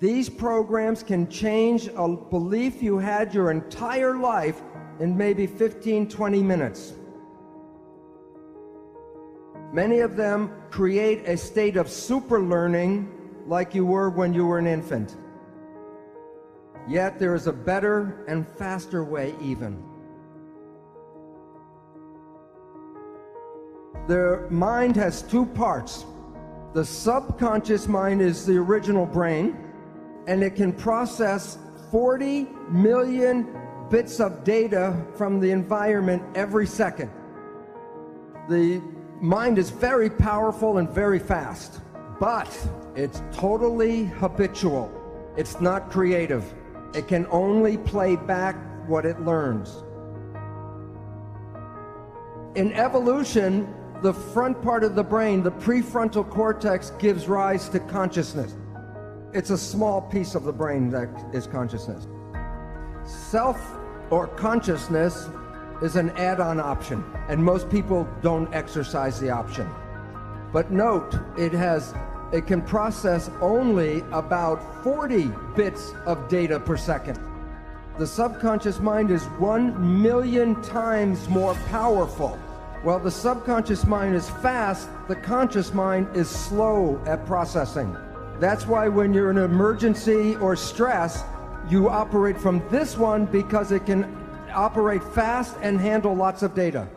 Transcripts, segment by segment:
These programs can change a belief you had your entire life in maybe 15, 20 minutes. Many of them create a state of super learning like you were when you were an infant. Yet there is a better and faster way even. The mind has two parts. The subconscious mind is the original brain, and it can process 40 million bits of data from the environment every second. The mind is very powerful and very fast, but it's totally habitual. It's not creative. It can only play back what it learns. In evolution, the front part of the brain, the prefrontal cortex, gives rise to consciousness. It's a small piece of the brain that is consciousness. Self or consciousness is an add-on option, and most people don't exercise the option. But note, it can process only about 40 bits of data per second. The subconscious mind is 1 million times more powerful. While the subconscious mind is fast, the conscious mind is slow at processing. That's why when you're in an emergency or stress, you operate from this one because it can operate fast and handle lots of data.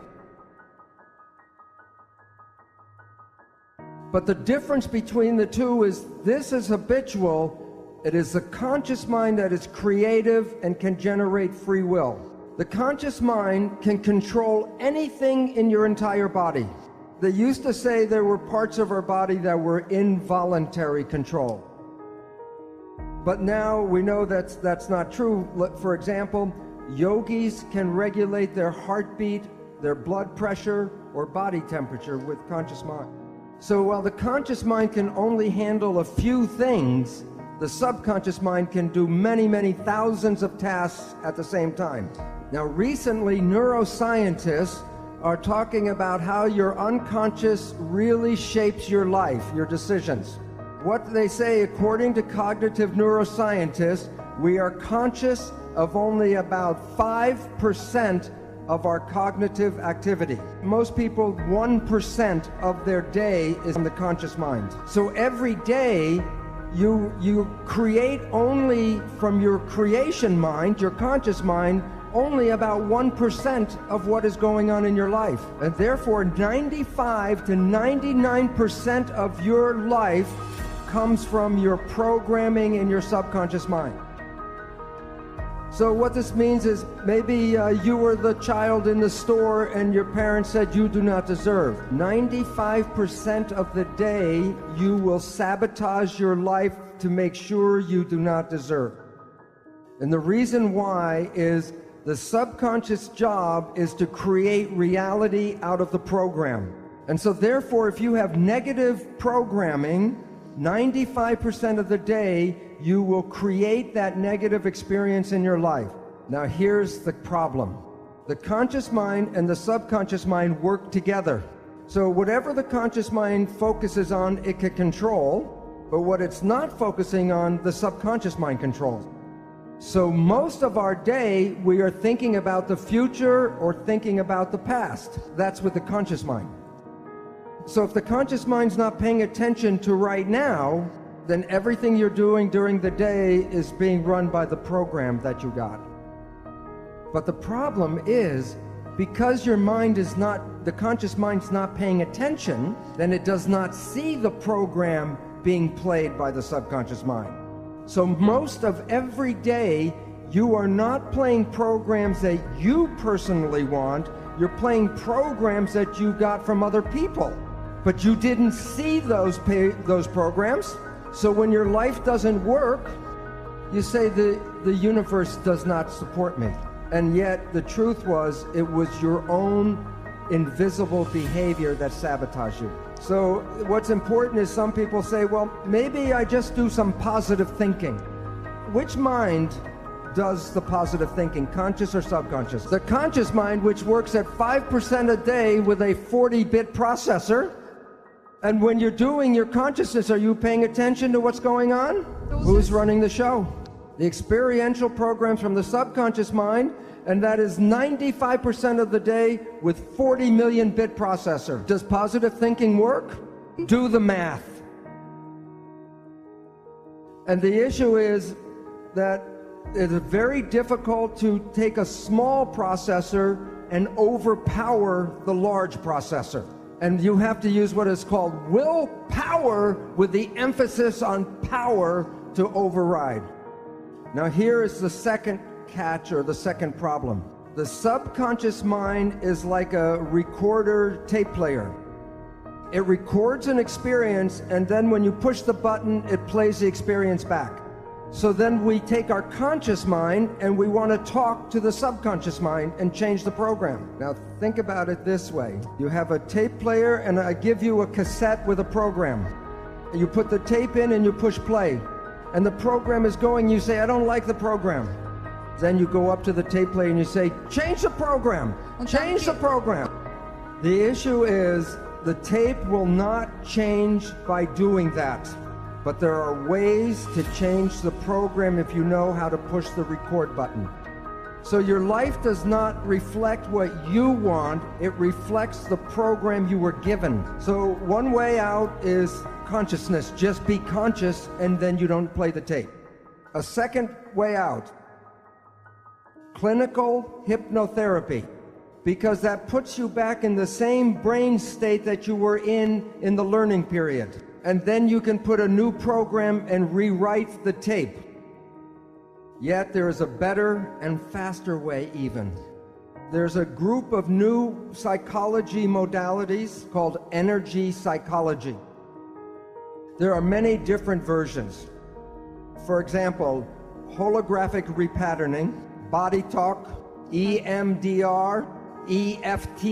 But the difference between the two is this is habitual. It is the conscious mind that is creative and can generate free will. The conscious mind can control anything in your entire body. They used to say there were parts of our body that were involuntary control. But now we know that's not true. For example, yogis can regulate their heartbeat, their blood pressure, or body temperature with conscious mind. So while the conscious mind can only handle a few things, the subconscious mind can do many, many thousands of tasks at the same time. Now, recently, neuroscientists are talking about how your unconscious really shapes your life, your decisions. What they say, according to cognitive neuroscientists, we are conscious of only about 5% of our cognitive activity. Most people, 1% of their day is in the conscious mind. So every day, you create only from your creation mind, your conscious mind, only about 1% of what is going on in your life. And therefore, 95 to 99% of your life comes from your programming in your subconscious mind. So what this means is maybe you were the child in the store and your parents said you do not deserve. 95% of the day you will sabotage your life to make sure you do not deserve. And the reason why is the subconscious job is to create reality out of the program. And so therefore, if you have negative programming, 95% of the day, you will create that negative experience in your life. Now here's the problem. The conscious mind and the subconscious mind work together. So whatever the conscious mind focuses on, it can control, but what it's not focusing on, the subconscious mind controls. So most of our day, we are thinking about the future or thinking about the past. That's with the conscious mind. So if the conscious mind's not paying attention to right now, then everything you're doing during the day is being run by the program that you got. But the problem is, because your mind is not, the conscious mind's not paying attention, then it does not see the program being played by the subconscious mind. So most of every day, you are not playing programs that you personally want, you're playing programs that you got from other people. But you didn't see those programs, so when your life doesn't work, you say the universe does not support me. And yet the truth was, it was your own invisible behavior that sabotaged you. So what's important is some people say, well, maybe I just do some positive thinking. Which mind does the positive thinking, conscious or subconscious? The conscious mind, which works at 5% a day with a 40-bit processor, And when you're doing your consciousness, are you paying attention to what's going on? Who's running the show? The experiential programs from the subconscious mind, and that is 95% of the day with 40 million bit processor. Does positive thinking work? Do the math. And the issue is that it's very difficult to take a small processor and overpower the large processor. And you have to use what is called willpower with the emphasis on power to override. Now here is the second catch, or the second problem. The subconscious mind is like a recorder tape player. It records an experience, and then when you push the button, it plays the experience back. So then we take our conscious mind and we want to talk to the subconscious mind and change the program. Now think about it this way. You have a tape player and I give you a cassette with a program. You put the tape in and you push play. And the program is going, you say, I don't like the program. Then you go up to the tape player and you say, change the program, change the program. The issue is the tape will not change by doing that. But there are ways to change the program if you know how to push the record button. So your life does not reflect what you want, it reflects the program you were given. So one way out is consciousness. Just be conscious and then you don't play the tape. A second way out, clinical hypnotherapy, because that puts you back in the same brain state that you were in the learning period. And then you can put a new program and rewrite the tape. Yet there is a better and faster way even. There's a group of new psychology modalities called energy psychology. There are many different versions. For example, holographic repatterning, body talk, EMDR, EFT.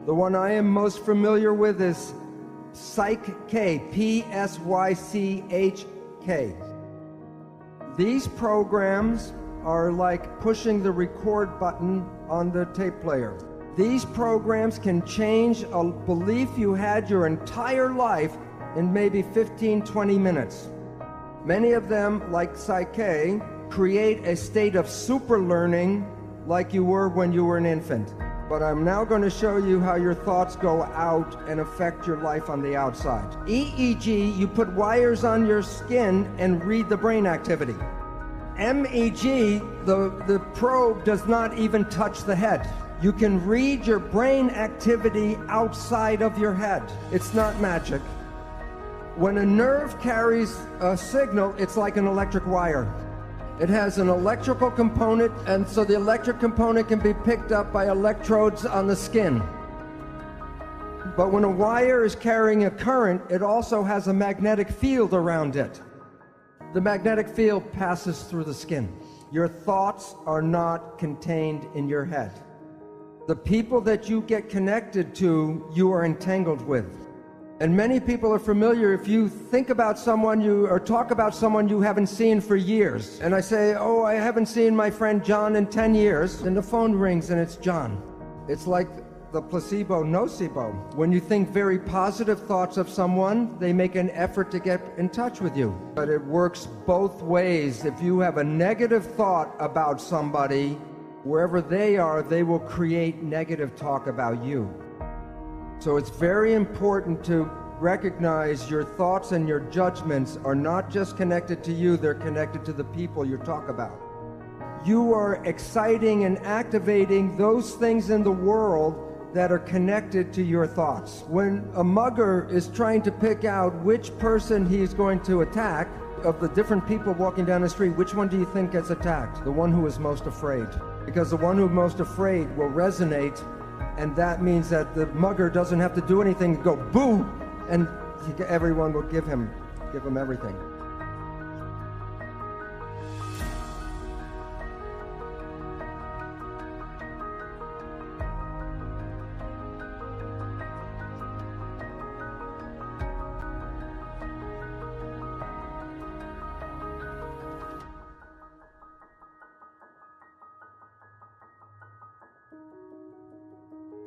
The one I am most familiar with is PSYCH-K, PSYCH-K. These programs are like pushing the record button on the tape player. These programs can change a belief you had your entire life in maybe 15-20 minutes. Many of them, like PSYCH-K, create a state of super learning like you were when you were an infant. But I'm now going to show you how your thoughts go out and affect your life on the outside. EEG, you put wires on your skin and read the brain activity. MEG, the probe does not even touch the head. You can read your brain activity outside of your head. It's not magic. When a nerve carries a signal, it's like an electric wire. It has an electrical component, and so the electric component can be picked up by electrodes on the skin. But when a wire is carrying a current, it also has a magnetic field around it. The magnetic field passes through the skin. Your thoughts are not contained in your head. The people that you get connected to, you are entangled with. And many people are familiar, if you think about someone or talk about someone you haven't seen for years, and I say, oh, I haven't seen my friend John in 10 years, and the phone rings and it's John. It's like the placebo, nocebo. When you think very positive thoughts of someone, they make an effort to get in touch with you. But it works both ways. If you have a negative thought about somebody, wherever they are, they will create negative talk about you. So it's very important to recognize your thoughts and your judgments are not just connected to you, they're connected to the people you talk about. You are exciting and activating those things in the world that are connected to your thoughts. When a mugger is trying to pick out which person he's going to attack, of the different people walking down the street, which one do you think gets attacked? The one who is most afraid. Because the one who is most afraid will resonate, and that means that the mugger doesn't have to do anything, go boo, and everyone will give him everything.